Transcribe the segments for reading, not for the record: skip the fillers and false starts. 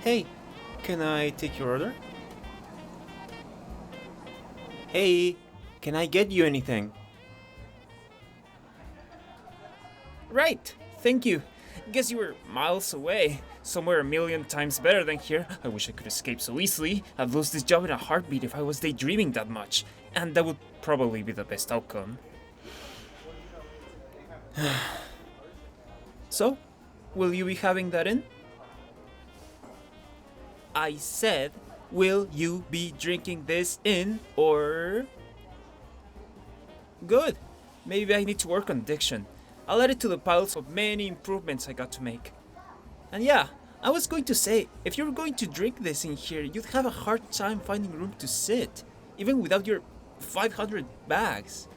Hey, can I take your order? Hey, can I get you anything? Right, thank you. Guess you were miles away, somewhere a million times better than here. I wish I could escape so easily. I'd lose this job in a heartbeat if I was daydreaming that much, and that would probably be the best outcome. So, will you be having that in? I said, will you be drinking this in, or... Good. Maybe I need to work on diction. I'll add it to the piles of many improvements I got to make. And yeah, I was going to say, if you're going to drink this in here, you'd have a hard time finding room to sit, even without your 500 bags.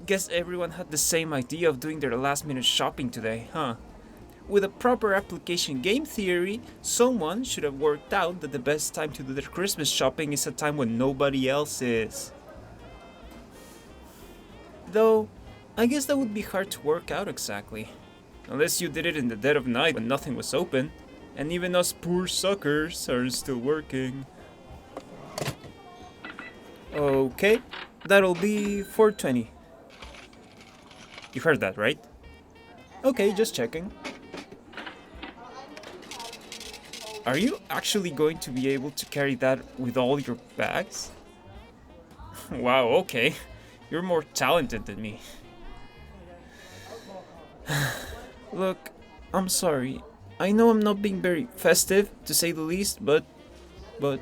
Guess everyone had the same idea of doing their last minute shopping today, huh? With a proper application game theory, someone should have worked out that the best time to do their Christmas shopping is a time when nobody else is. Though, I guess that would be hard to work out exactly. Unless you did it in the dead of night when nothing was open, and even us poor suckers are still working. Okay, that'll be 420. You heard that, right? Okay, just checking. Are you actually going to be able to carry that with all your bags? Wow, okay. You're more talented than me. Look, I'm sorry. I know I'm not being very festive, to say the least, but... Look.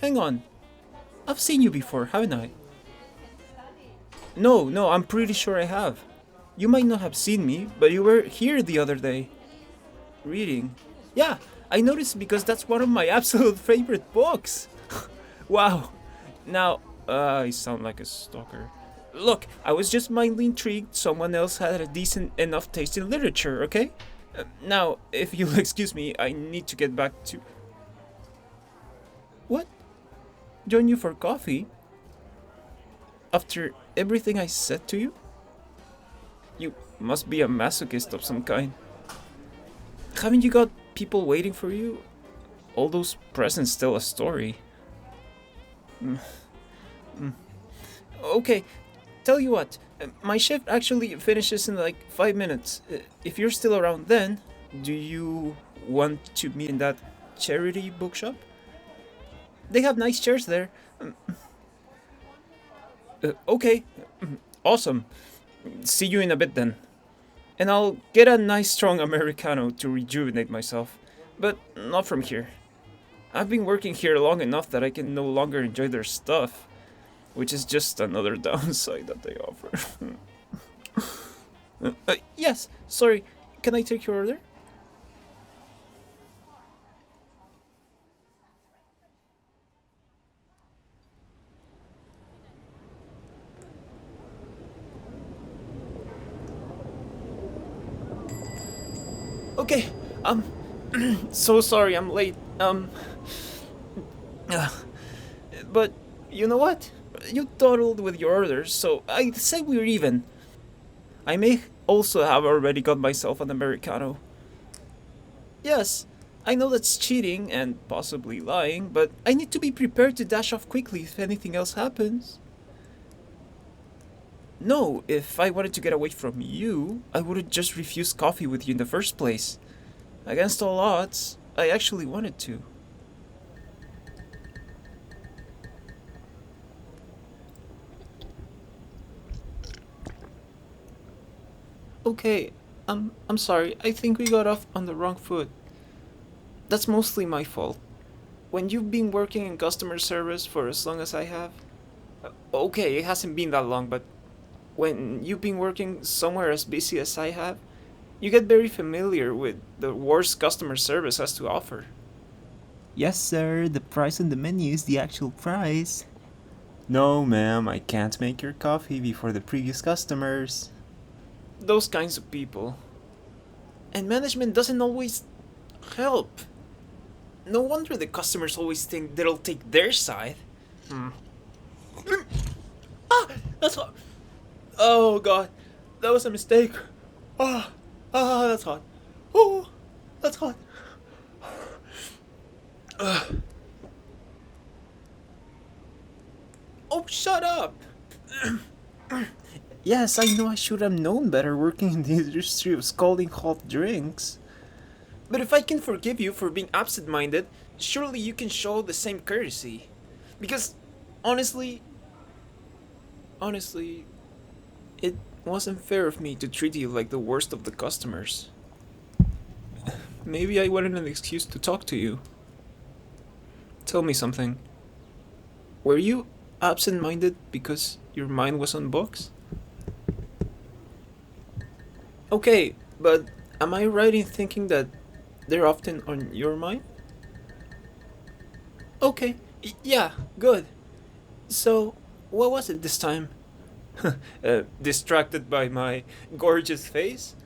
Hang on. I've seen you before, haven't I? No, I'm pretty sure I have. You might not have seen me, but you were here the other day. Reading. Yeah, I noticed because that's one of my absolute favorite books. Wow. Now, I sound like a stalker. Look, I was just mildly intrigued someone else had a decent enough taste in literature, okay? Now, if you'll excuse me, I need to get back to... What? Join you for coffee? After everything I said to you? You must be a masochist of some kind. Haven't you got people waiting for you? All those presents tell a story. Okay, tell you what, my shift actually finishes in like 5 minutes. If you're still around then, do you want to meet in that charity bookshop? They have nice chairs there. Okay, awesome. See you in a bit then. And I'll get a nice strong Americano to rejuvenate myself. But not from here. I've been working here long enough that I can no longer enjoy their stuff. Which is just another downside that they offer. Yes, sorry. Can I take your order? Okay, so sorry I'm late. But you know what? You totaled with your orders, so I'd say we're even. I may also have already got myself an Americano. Yes, I know that's cheating and possibly lying, but I need to be prepared to dash off quickly if anything else happens. No, if I wanted to get away from you, I wouldn't just refuse coffee with you in the first place. Against all odds, I actually wanted to. Okay, I'm sorry. I think we got off on the wrong foot. That's mostly my fault. When you've been working in customer service for as long as I have... Okay, it hasn't been that long, but when you've been working somewhere as busy as I have, you get very familiar with the worst customer service has to offer. Yes, sir, the price on the menu is the actual price. No, ma'am, I can't make your coffee before the previous customers. Those kinds of people. And management doesn't always help. No wonder the customers always think they'll take their side. Ah, that's hot. Oh god, that was a mistake. That's hot. Oh, that's hot. Oh, shut up! Yes, I know I should have known better working in the industry of scalding hot drinks. But if I can forgive you for being absent-minded, surely you can show the same courtesy. Because, honestly, it wasn't fair of me to treat you like the worst of the customers. Maybe I wanted an excuse to talk to you. Tell me something. Were you absent-minded because your mind was on books? Okay, but am I right in thinking that they're often on your mind? Okay, yeah, good. So, what was it this time? Distracted by my gorgeous face?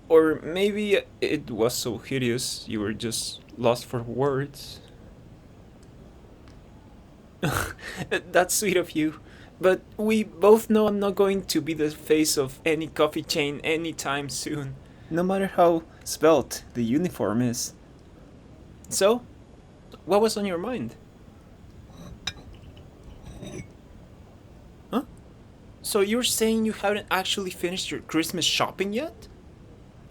Or maybe it was so hideous you were just lost for words? That's sweet of you. But we both know I'm not going to be the face of any coffee chain anytime soon. No matter how svelte the uniform is. So, what was on your mind? Huh? So you're saying you haven't actually finished your Christmas shopping yet?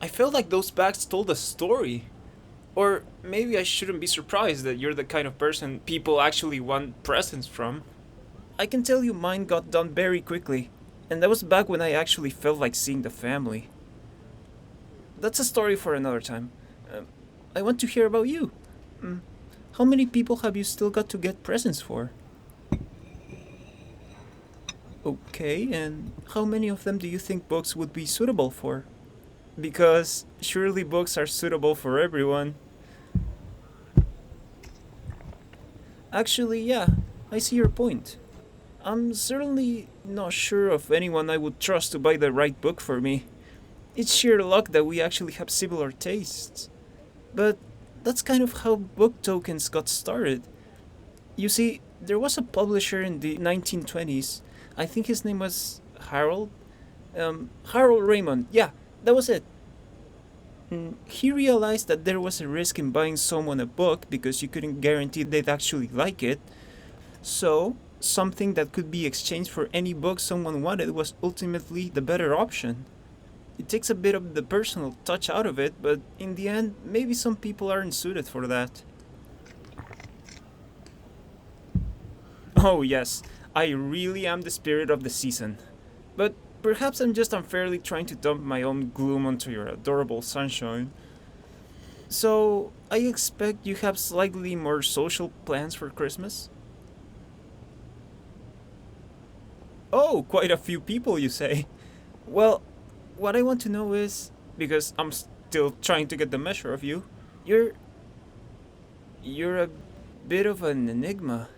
I felt like those bags told a story. Or maybe I shouldn't be surprised that you're the kind of person people actually want presents from. I can tell you mine got done very quickly, and that was back when I actually felt like seeing the family. That's a story for another time. I want to hear about you. How many people have you still got to get presents for? Okay, and how many of them do you think books would be suitable for? Because surely books are suitable for everyone. Actually, yeah, I see your point. I'm certainly not sure of anyone I would trust to buy the right book for me. It's sheer luck that we actually have similar tastes. But that's kind of how book tokens got started. You see, there was a publisher in the 1920s. I think his name was Harold. Harold Raymond. Yeah, that was it. He realized that there was a risk in buying someone a book because you couldn't guarantee they'd actually like it. So, something that could be exchanged for any book someone wanted was ultimately the better option. It takes a bit of the personal touch out of it, but in the end, maybe some people aren't suited for that. Oh, yes, I really am the spirit of the season. But perhaps I'm just unfairly trying to dump my own gloom onto your adorable sunshine. So, I expect you have slightly more social plans for Christmas? Oh, quite a few people, you say. Well, what I want to know is, because I'm still trying to get the measure of you, you're a bit of an enigma.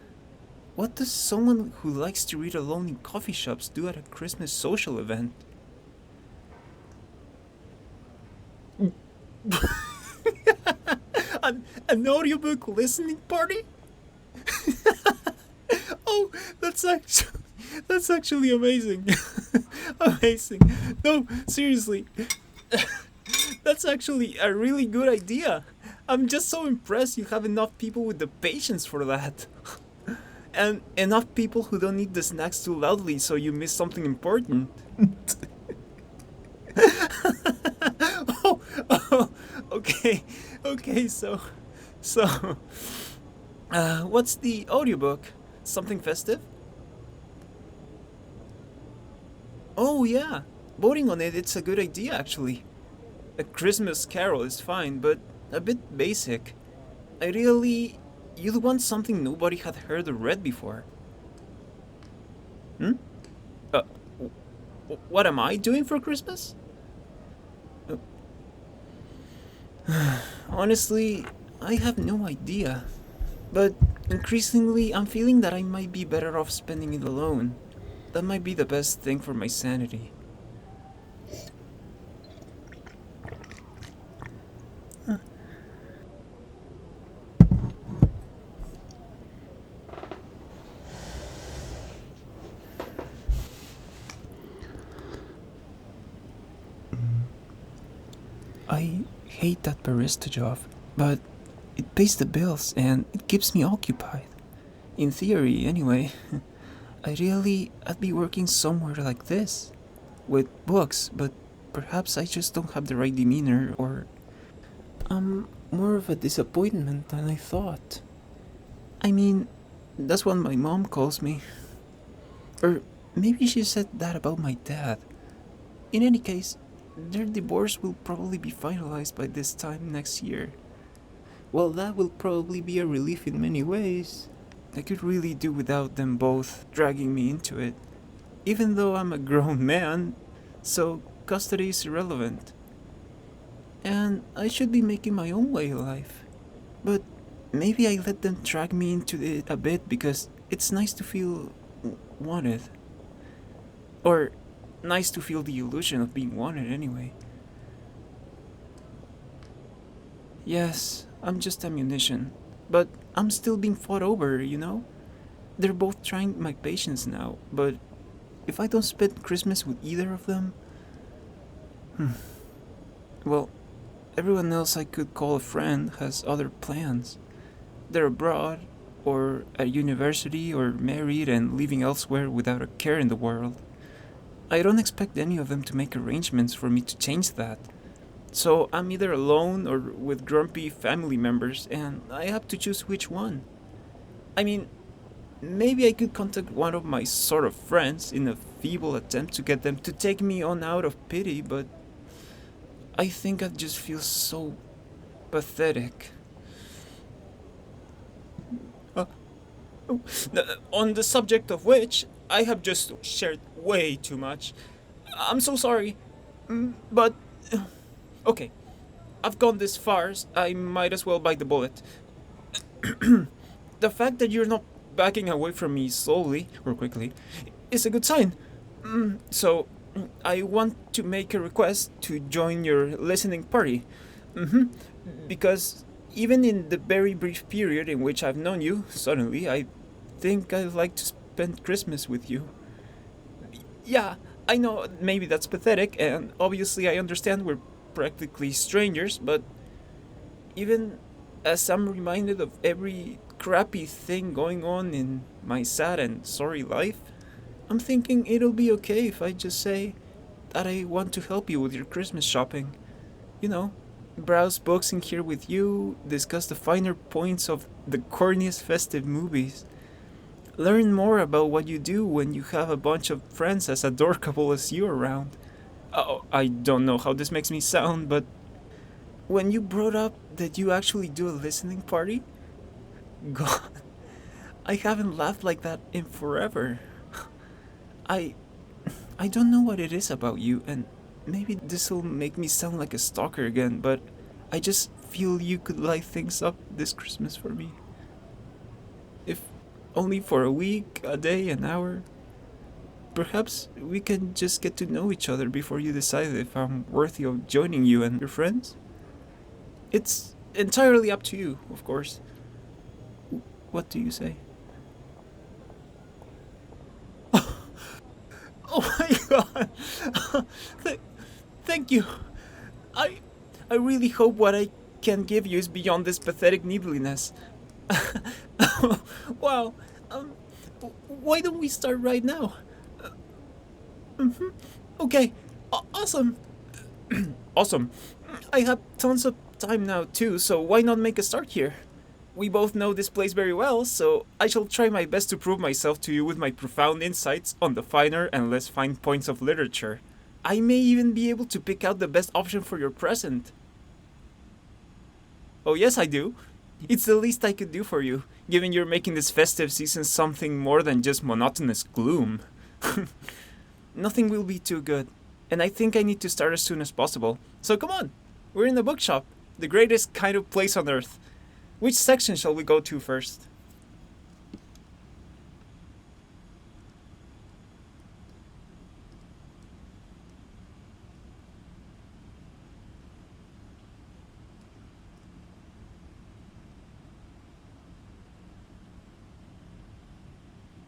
What does someone who likes to read alone in coffee shops do at a Christmas social event? An audiobook listening party? Oh, that's actually amazing. Amazing. No, seriously. That's actually a really good idea. I'm just so impressed you have enough people with the patience for that. And enough people who don't eat the snacks too loudly so you miss something important. Oh, okay, so, what's the audiobook? Something festive? Oh yeah, voting on it's a good idea actually. A Christmas Carol is fine, but a bit basic. Ideally, you'd want something nobody had heard or read before. Hmm? Uh, what am I doing for Christmas? Honestly, I have no idea. But increasingly, I'm feeling that I might be better off spending it alone. That might be the best thing for my sanity. I hate that barista job, but It pays the bills and it keeps me occupied. In theory, anyway. I'd be working somewhere like this, with books, but perhaps I just don't have the right demeanor, or I'm more of a disappointment than I thought. I mean, that's what my mom calls me. Or maybe she said that about my dad. In any case, their divorce will probably be finalized by this time next year. Well, that will probably be a relief in many ways. I could really do without them both dragging me into it. Even though I'm a grown man, so custody is irrelevant. And I should be making my own way of life. But maybe I let them drag me into it a bit because it's nice to feel wanted. Or nice to feel the illusion of being wanted anyway. Yes, I'm just ammunition. But I'm still being fought over, you know? They're both trying my patience now, but if I don't spend Christmas with either of them... Well, everyone else I could call a friend has other plans. They're abroad, or at university, or married and living elsewhere without a care in the world. I don't expect any of them to make arrangements for me to change that. So I'm either alone or with grumpy family members, and I have to choose which one. I mean, maybe I could contact one of my sort of friends in a feeble attempt to get them to take me on out of pity, but I think I'd just feel so pathetic. On the subject of which, I have just shared way too much. I'm so sorry, but... Okay, I've gone this far, I might as well bite the bullet. The fact that you're not backing away from me slowly, or quickly, is a good sign. So, I want to make a request to join your listening party. Because even in the very brief period in which I've known you, suddenly, I think I'd like to spend Christmas with you. Yeah, I know maybe that's pathetic, and obviously I understand we're practically strangers, but even as I'm reminded of every crappy thing going on in my sad and sorry life, I'm thinking it'll be okay if I just say that I want to help you with your Christmas shopping. You know, browse books in here with you, discuss the finer points of the corniest festive movies. Learn more about what you do when you have a bunch of friends as adorable as you around. Oh, I don't know how this makes me sound, but when you brought up that you actually do a listening party, God, I haven't laughed like that in forever. I don't know what it is about you, and maybe this'll make me sound like a stalker again, but I just feel you could light things up this Christmas for me. If only for a week, a day, an hour. Perhaps we can just get to know each other before you decide if I'm worthy of joining you and your friends. It's entirely up to you, of course. What do you say? Oh my god! Thank you. I really hope what I can give you is beyond this pathetic needliness. Wow. Why don't we start right now? Okay, awesome. Awesome. I have tons of time now too, so why not make a start here? We both know this place very well, so I shall try my best to prove myself to you with my profound insights on the finer and less fine points of literature. I may even be able to pick out the best option for your present. Oh yes, I do. It's the least I could do for you, given you're making this festive season something more than just monotonous gloom. Nothing will be too good, and I think I need to start as soon as possible. So come on, we're in the bookshop, the greatest kind of place on earth. Which section shall we go to first?